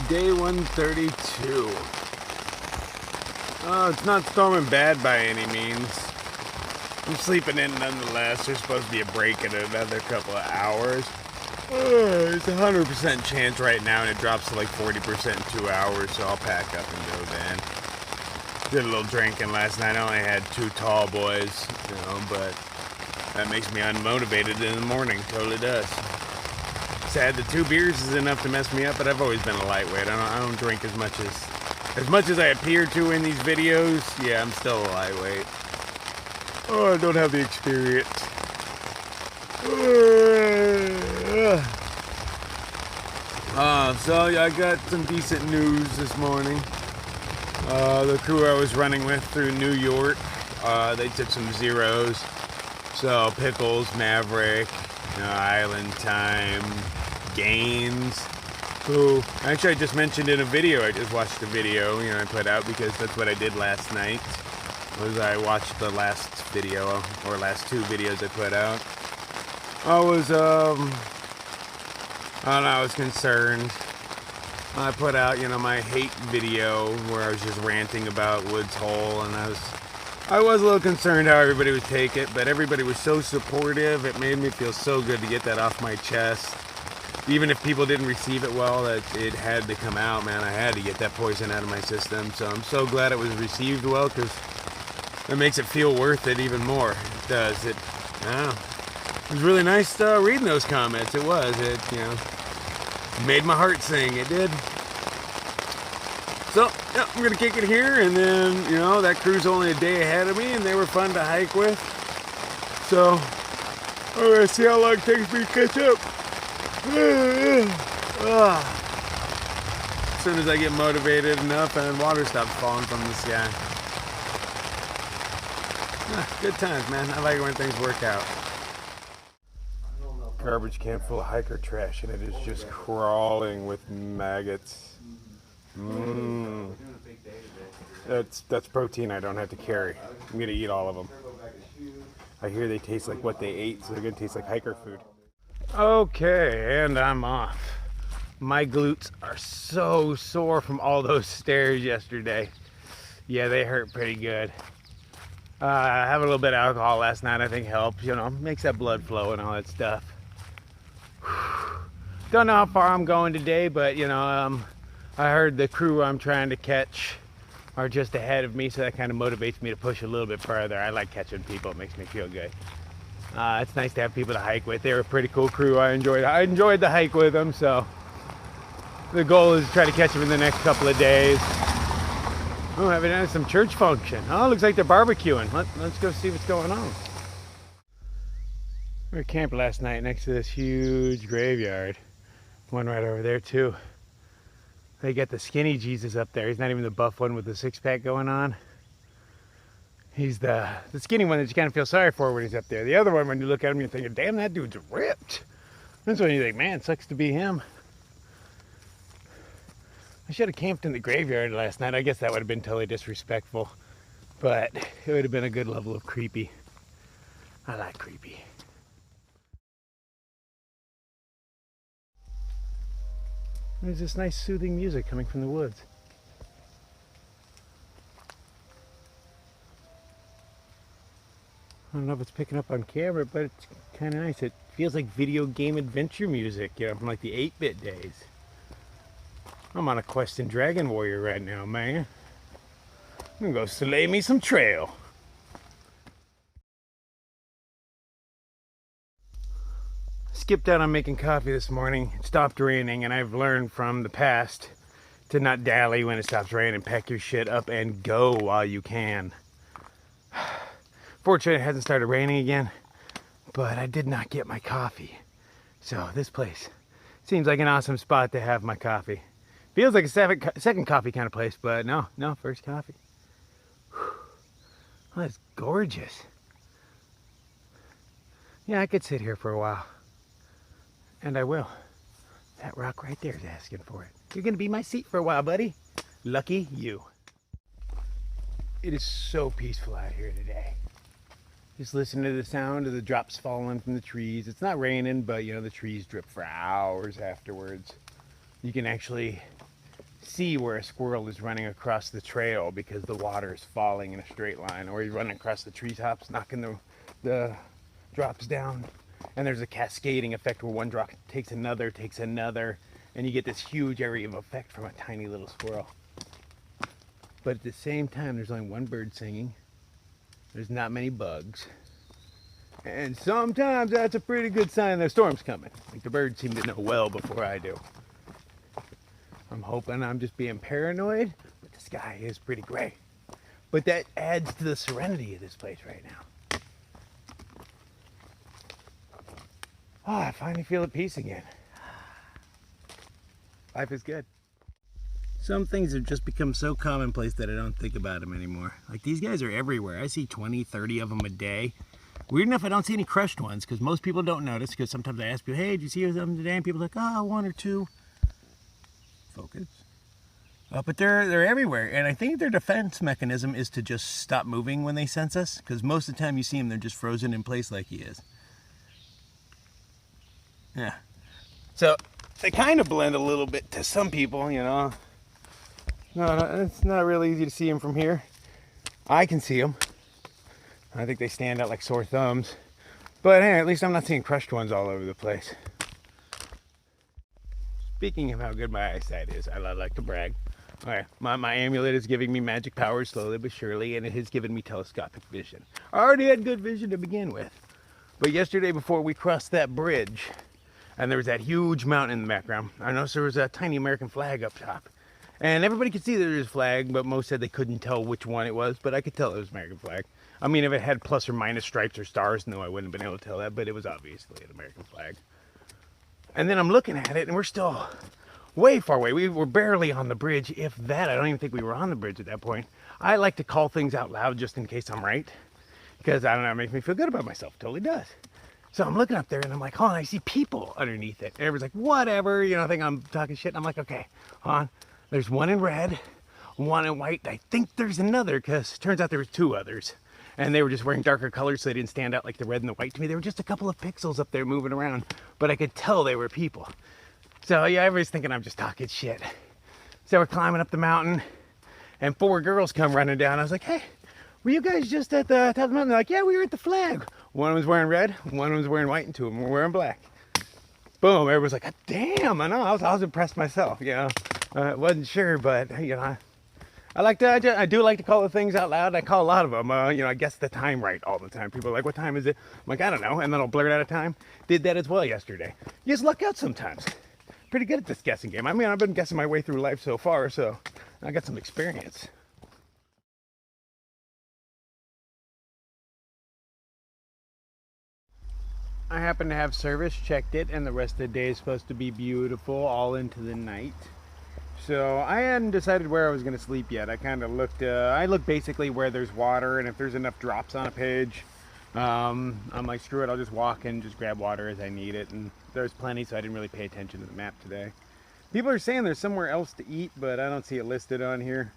Day 132. Oh, it's not storming bad by any means. I'm sleeping in nonetheless. There's supposed to be a break in another couple of hours. It's a 100% chance right now, and it drops to like 40% in 2 hours, so I'll pack up and go then. Did a little drinking last night. I only had 2 tall boys, but that makes me unmotivated in the morning. Totally does. Sad that 2 beers is enough to mess me up, but I've always been a lightweight. I don't drink as much as I appear to in these videos. Yeah, I'm still a lightweight. Oh, I don't have the experience. So yeah, I got some decent news this morning. The crew I was running with through New York, they took some zeros. So Pickles, Maverick, Island Time, Gaines, who actually I just mentioned in a video. I just watched a video, I put out because that's what I did last night. Was I watched the last video or last 2 videos I put out. I was concerned. I put out, my hate video where I was just ranting about Woods Hole, and I was a little concerned how everybody would take it, but everybody was so supportive. It made me feel so good to get that off my chest. Even if people didn't receive it well, that it had to come out, man. I had to get that poison out of my system, so I'm so glad it was received well, because it makes it feel worth it even more. It does. It was really nice reading those comments. It was. It made my heart sing. It did. So, yeah, I'm going to kick it here, and then, that crew's only a day ahead of me, and they were fun to hike with. So, I'm going to see how long it takes me to catch up. As soon as I get motivated enough and water stops falling from the sky. Good times, man. I like it when things work out. Garbage can full of hiker trash, and it is just crawling with maggots. That's protein I don't have to carry. I'm gonna eat all of them. I hear they taste like what they ate, so they're gonna taste like hiker food. Okay, and I'm off. My glutes are so sore from all those stairs yesterday. Yeah, they hurt pretty good. Having a little bit of alcohol last night I think helps, makes that blood flow and all that stuff. Don't know how far I'm going today, but I heard the crew I'm trying to catch are just ahead of me, so that kind of motivates me to push a little bit further. I like catching people. It makes me feel good. It's nice to have people to hike with. They were a pretty cool crew. I enjoyed the hike with them, so the goal is to try to catch them in the next couple of days. Oh, having had some church function. Oh, looks like they're barbecuing. Let's go see what's going on. We were camped last night next to this huge graveyard. One right over there too. They got the skinny Jesus up there. He's not even the buff one with the 6-pack going on. He's the skinny one that you kind of feel sorry for when he's up there. The other one, when you look at him, you're thinking, damn, that dude's ripped. That's when you think, man, it sucks to be him. I should have camped in the graveyard last night. I guess that would have been totally disrespectful, but it would have been a good level of creepy. I like creepy. There's this nice soothing music coming from the woods. I don't know if it's picking up on camera, but it's kind of nice. It feels like video game adventure music, from like the 8-bit days. I'm on a quest in Dragon Warrior right now, man. I'm gonna go slay me some trail. Skipped out on making coffee this morning. It stopped raining, and I've learned from the past to not dally when it stops raining. Pack your shit up and go while you can. Fortunately, it hasn't started raining again, but I did not get my coffee. So this place seems like an awesome spot to have my coffee. Feels like a second coffee kind of place, but no, first coffee. Oh, that's gorgeous. Yeah, I could sit here for a while. And I will. That rock right there is asking for it. You're gonna be my seat for a while, buddy. Lucky you. It is so peaceful out here today. Just listen to the sound of the drops falling from the trees. It's not raining, but the trees drip for hours afterwards. You can actually see where a squirrel is running across the trail because the water is falling in a straight line, or he's running across the treetops, knocking the drops down. And there's a cascading effect where one drop takes another, and you get this huge area of effect from a tiny little squirrel. But at the same time, there's only one bird singing. There's not many bugs. And sometimes that's a pretty good sign that a storm's coming. Like the birds seem to know well before I do. I'm hoping I'm just being paranoid, but the sky is pretty gray. But that adds to the serenity of this place right now. Oh, I finally feel at peace again. Life is good. Some things have just become so commonplace that I don't think about them anymore. Like these guys are everywhere. I see 20, 30 of them a day. Weird enough, I don't see any crushed ones because most people don't notice, because sometimes I ask people, hey, did you see them today? And people are like, oh, one or two. Focus. But they're everywhere, and I think their defense mechanism is to just stop moving when they sense us, because most of the time you see them, they're just frozen in place like he is. Yeah. So they kind of blend a little bit to some people, you know. No, it's not really easy to see them from here. I can see them. I think they stand out like sore thumbs. But hey, at least I'm not seeing crushed ones all over the place. Speaking of how good my eyesight is, I like to brag. Okay, my amulet is giving me magic powers slowly but surely, and it has given me telescopic vision. I already had good vision to begin with. But yesterday before we crossed that bridge, and there was that huge mountain in the background, I noticed there was a tiny American flag up top. And everybody could see that there was a flag, but most said they couldn't tell which one it was, but I could tell it was an American flag. I mean, if it had plus or minus stripes or stars, no, I wouldn't have been able to tell that, but it was obviously an American flag. And then I'm looking at it, and we're still way far away. We were barely on the bridge, if that. I don't even think we were on the bridge at that point. I like to call things out loud just in case I'm right, because, I don't know, it makes me feel good about myself. It totally does. So I'm looking up there, and I'm like, hold on, I see people underneath it. And everybody's like, whatever, you know, I think I'm talking shit. And I'm like, okay, hold on. There's one in red, one in white. I think there's another, because it turns out there was two others. And they were just wearing darker colors, so they didn't stand out like the red and the white to me. They were just a couple of pixels up there moving around, but I could tell they were people. So yeah, everybody's thinking I'm just talking shit. So we're climbing up the mountain, and four girls come running down. I was like, hey, were you guys just at the top of the mountain? They're like, yeah, we were at the flag. One was wearing red, one was wearing white, and two of them were wearing black. Boom, everybody's like, damn, I know, I was impressed myself, you know. Wasn't sure, but you know, I do like to call the things out loud. I call a lot of them, you know, I guess the time right all the time. People are like, what time is it? I'm like, I don't know, and then I'll blurt out a time. Did that as well yesterday. You just luck out sometimes. Pretty good at this guessing game. I mean, I've been guessing my way through life so far, so I got some experience. I happen to have service, checked it, and the rest of the day is supposed to be beautiful all into the night. So I hadn't decided where I was going to sleep yet. I kind of looked, I looked basically where there's water, and if there's enough drops on a page, I'm like, screw it, I'll just walk and just grab water as I need it. And there's plenty, so I didn't really pay attention to the map today. People are saying there's somewhere else to eat, but I don't see it listed on here.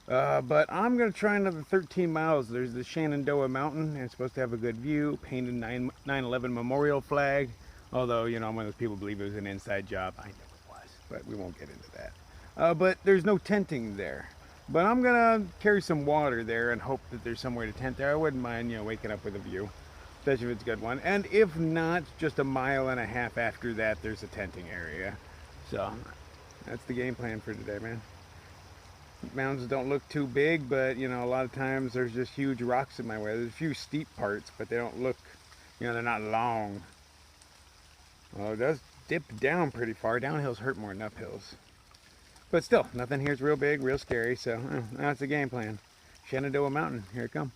But I'm going to try another 13 miles. There's the Shenandoah Mountain, and it's supposed to have a good view, painted 9/11 memorial flag. Although, you know, I'm one of those people who believe it was an inside job. I know it was, but we won't get into that. But there's no tenting there. But I'm going to carry some water there and hope that there's somewhere to tent there. I wouldn't mind, you know, waking up with a view, especially if it's a good one. And if not, just a mile and a half after that, there's a tenting area. So that's the game plan for today, man. Mountains don't look too big, but you know, a lot of times there's just huge rocks in my way. There's a few steep parts, but they don't look, you know, they're not long. Well, it does dip down pretty far. Downhills hurt more than uphills. But still, nothing here is real big, real scary, so that's the game plan. Shenandoah Mountain, here it comes.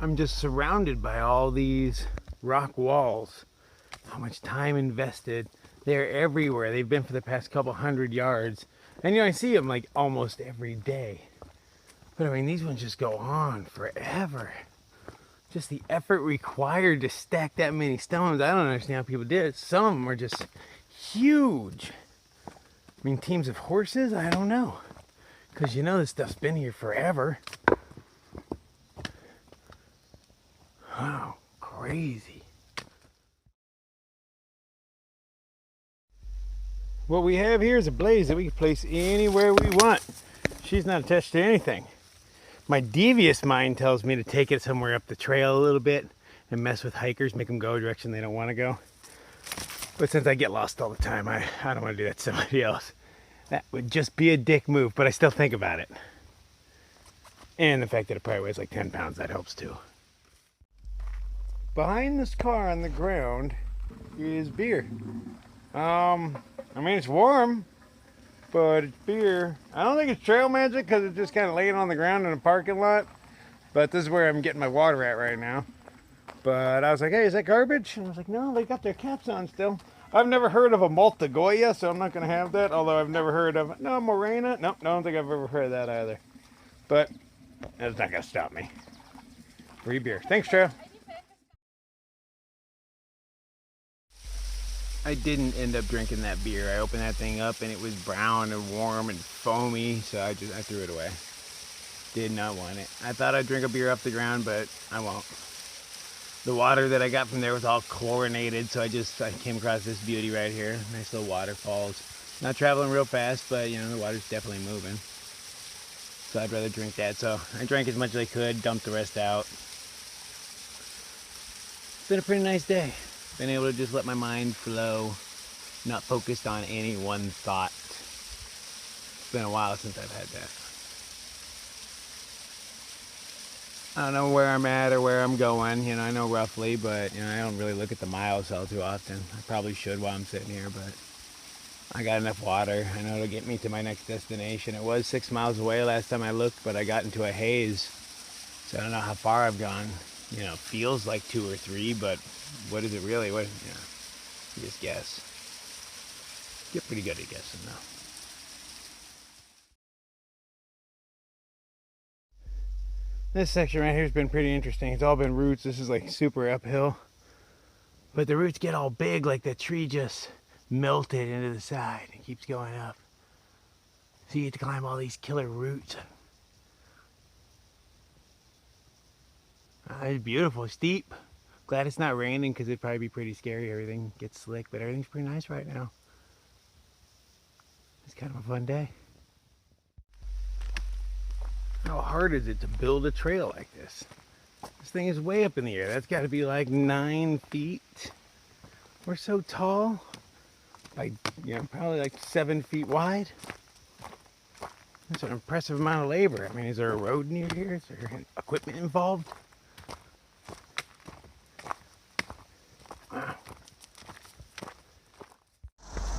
I'm just surrounded by all these rock walls. How much time invested. They're everywhere. They've been for the past couple 100 yards. And you know, I see them like almost every day. But I mean, these ones just go on forever. Just the effort required to stack that many stones. I don't understand how people did it. Some of them are just huge. I mean, teams of horses? I don't know. Because you know this stuff's been here forever. Wow, crazy. What we have here is a blaze that we can place anywhere we want. She's not attached to anything. My devious mind tells me to take it somewhere up the trail a little bit and mess with hikers, make them go a direction they don't want to go. But since I get lost all the time, I don't want to do that to somebody else. That would just be a dick move, but I still think about it. And the fact that it probably weighs like 10 pounds, that helps too. Behind this car on the ground is beer. I mean, it's warm, but it's beer. I don't think it's trail magic because it's just kind of laying on the ground in a parking lot. But this is where I'm getting my water at right now. But I was like, hey, is that garbage? And I was like, no, they got their caps on still. I've never heard of a Malta Goya, so I'm not going to have that. Although I've never heard of, no, Morena. Nope, I don't think I've ever heard of that either. But that's not going to stop me. Free beer. Thanks, Trail. I didn't end up drinking that beer. I opened that thing up and it was brown and warm and foamy, so I threw it away. Did not want it. I thought I'd drink a beer off the ground, but I won't. The water that I got from there was all chlorinated, so I came across this beauty right here. Nice little waterfalls. Not traveling real fast, but you know, the water's definitely moving. So I'd rather drink that. So I drank as much as I could, dumped the rest out. It's been a pretty nice day. Been able to just let my mind flow, not focused on any one thought. It's been a while since I've had that. I don't know where I'm at or where I'm going, you know, I know roughly, but you know, I don't really look at the miles all too often. I probably should while I'm sitting here, but I got enough water. I know it'll get me to my next destination. It was 6 miles away last time I looked, but I got into a haze, so I don't know how far I've gone. You know, feels like 2 or 3, but what is it really? What, you know, you just guess. Get pretty good at guessing though. This section right here has been pretty interesting. It's all been roots. This is like super uphill. But the roots get all big, like the tree just melted into the side. It keeps going up. So you get to climb all these killer roots. It's beautiful, steep. Glad it's not raining because it'd probably be pretty scary. Everything gets slick, but everything's pretty nice right now. It's kind of a fun day. How hard is it to build a trail like this? This thing is way up in the air. That's got to be like 9 feet or so tall. Like, you know, probably like 7 feet wide. That's an impressive amount of labor. I mean, is there a road near here? Is there equipment involved? Wow.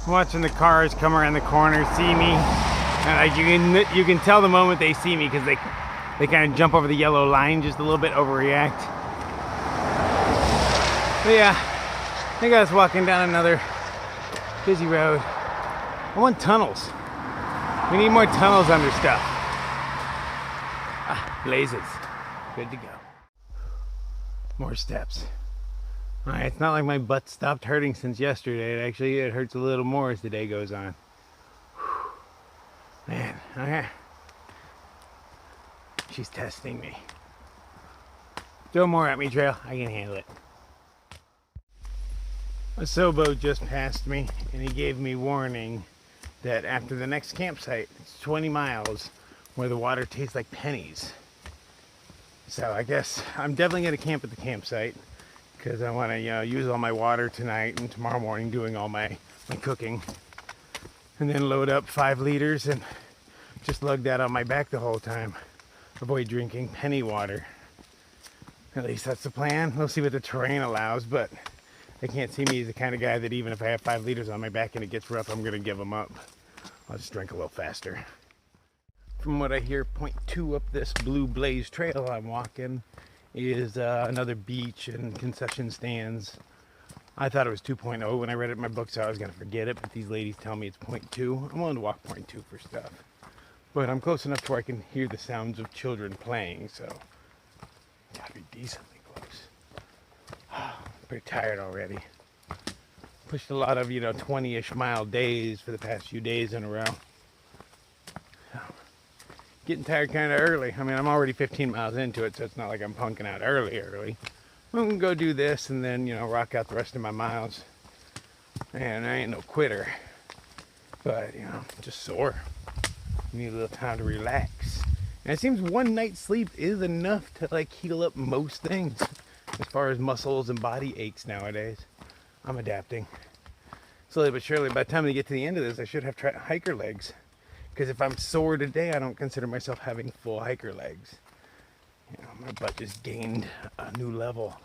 Watching the cars come around the corner, see me. And like you can tell the moment they see me because they kind of jump over the yellow line just a little bit, overreact. But yeah, I think I was walking down another busy road. I want tunnels. We need more tunnels under stuff. Ah, blazes. Good to go. More steps. Alright, it's not like my butt stopped hurting since yesterday. It hurts a little more as the day goes on. Man, okay. She's testing me. Throw more at me, Trail. I can handle it. A Sobo just passed me, and he gave me warning that after the next campsite, it's 20 miles, where the water tastes like pennies. So I guess I'm definitely going to camp at the campsite, because I want to use all my water tonight and tomorrow morning doing all my cooking. And then load up 5 liters and just lug that on my back the whole time. Avoid drinking penny water. At least that's the plan. We'll see what the terrain allows, but they can't see me as the kind of guy that even if I have 5 liters on my back and it gets rough, I'm going to give them up. I'll just drink a little faster. From what I hear, 0.2 up this blue blaze trail I'm walking is another beach and concession stands. I thought it was 2.0 when I read it in my book, so I was going to forget it, but these ladies tell me it's 0.2. I'm willing to walk 0.2 for stuff. But I'm close enough to where I can hear the sounds of children playing, so gotta be decently close. I'm pretty tired already. Pushed a lot of, 20-ish mile days for the past few days in a row. So, getting tired kind of early. I mean, I'm already 15 miles into it, so it's not like I'm punking out early. I'm gonna go do this and then, rock out the rest of my miles. And I ain't no quitter. But, you know, just sore. You need a little time to relax. And it seems one night's sleep is enough to like heal up most things as far as muscles and body aches nowadays. I'm adapting. Slowly but surely, by the time we get to the end of this, I should have hiker legs. Because if I'm sore today, I don't consider myself having full hiker legs. You know, my butt just gained a new level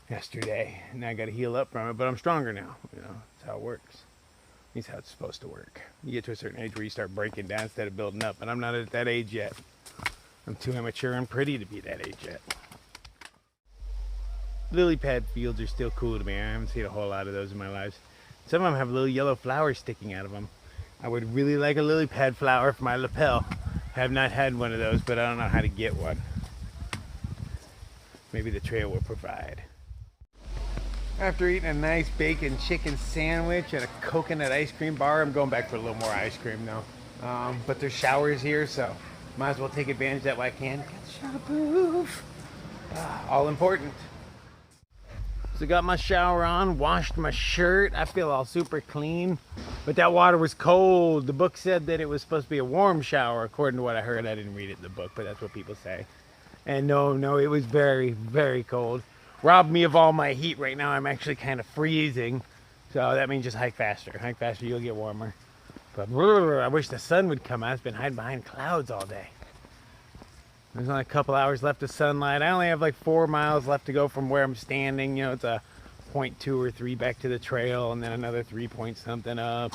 yesterday, and I got to heal up from it. But I'm stronger now. You know, that's how it works. That's how it's supposed to work. You get to a certain age where you start breaking down instead of building up, and I'm not at that age yet. I'm too immature and pretty to be that age yet. Lily pad fields are still cool to me. I haven't seen a whole lot of those in my life. Some of them have little yellow flowers sticking out of them. I would really like a lily pad flower for my lapel. I have not had one of those, but I don't know how to get one. Maybe the trail will provide. After eating a nice bacon chicken sandwich at a coconut ice cream bar, I'm going back for a little more ice cream now. But there's showers here, so might as well take advantage of that while I can. Got the shot of Pouf. All important. So got my shower on, washed my shirt. I feel all super clean, but that water was cold. The book said that it was supposed to be a warm shower, according to what I heard. I didn't read it in the book, but that's what people say. And no, it was very, very cold. Robbed me of all my heat right now. I'm actually kind of freezing. So that means just hike faster. Hike faster, you'll get warmer. But I wish the sun would come out. It's been hiding behind clouds all day. There's only a couple hours left of sunlight. I only have like 4 miles left to go from where I'm standing. You know, it's a 0.2 or 3 back to the trail, and then another 3 point something up.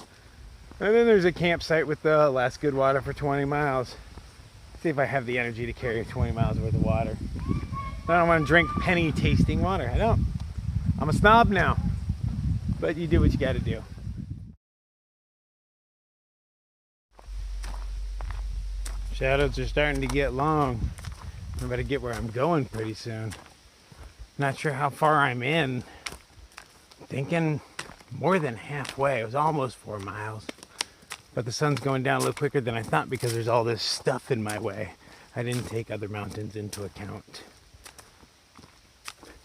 And then there's a campsite with the last good water for 20 miles. See if I have the energy to carry 20 miles worth of water. I don't want to drink penny tasting water. I don't. I'm a snob now. But you do what you got to do. Shadows are starting to get long. I'm about to get where I'm going pretty soon. Not sure how far I'm in. Thinking more than halfway. It was almost 4 miles. But the sun's going down a little quicker than I thought because there's all this stuff in my way. I didn't take other mountains into account.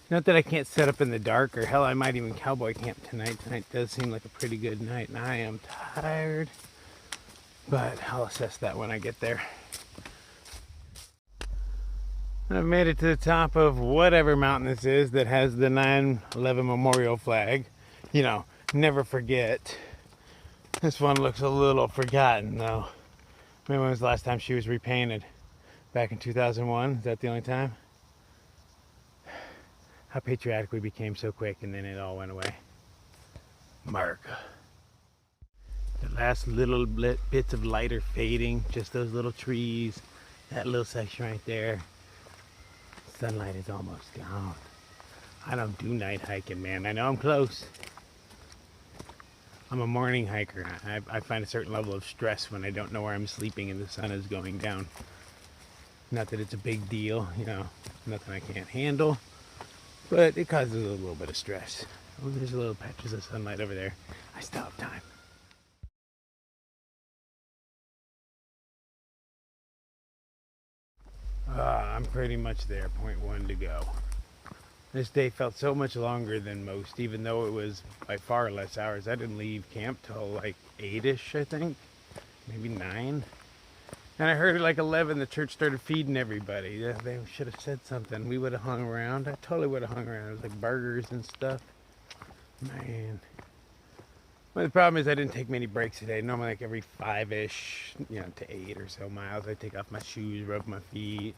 Not that I can't set up in the dark, or hell, I might even cowboy camp tonight. Tonight does seem like a pretty good night, and I am tired. But I'll assess that when I get there. I've made it to the top of whatever mountain this is that has the 9/11 memorial flag. You know, never forget. This one looks a little forgotten though. Remember when was the last time she was repainted? Back in 2001? Is that the only time? How patriotic we became so quick and then it all went away. America. The last little bits of light are fading. Just those little trees. That little section right there. Sunlight is almost gone. I don't do night hiking, man. I know I'm close. I'm a morning hiker. I find a certain level of stress when I don't know where I'm sleeping and the sun is going down. Not that it's a big deal, you know, nothing I can't handle, but it causes a little bit of stress. Oh, there's a little patches of sunlight over there. I still have time. I'm pretty much there, 0.1 to go. This day felt so much longer than most, even though it was by far less hours. I didn't leave camp till like 8-ish, I think, maybe 9. And I heard at like 11 the church started feeding everybody. Yeah, they should have said something. We would have hung around. I totally would have hung around. It was like burgers and stuff. Man. Well, the problem is I didn't take many breaks today. Normally like every 5-ish, to 8 or so miles, I take off my shoes, rub my feet.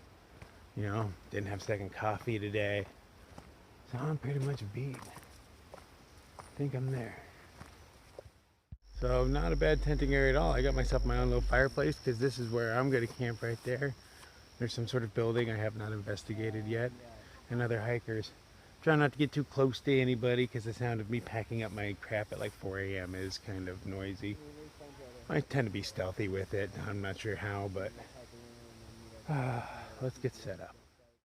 Didn't have second coffee today. So I'm pretty much beat. I think I'm there. So not a bad tenting area at all. I got myself my own little fireplace because this is where I'm going to camp right there. There's some sort of building I have not investigated yet. And other hikers. Try not to get too close to anybody because the sound of me packing up my crap at like 4 a.m. is kind of noisy. I tend to be stealthy with it. I'm not sure how, but let's get set up.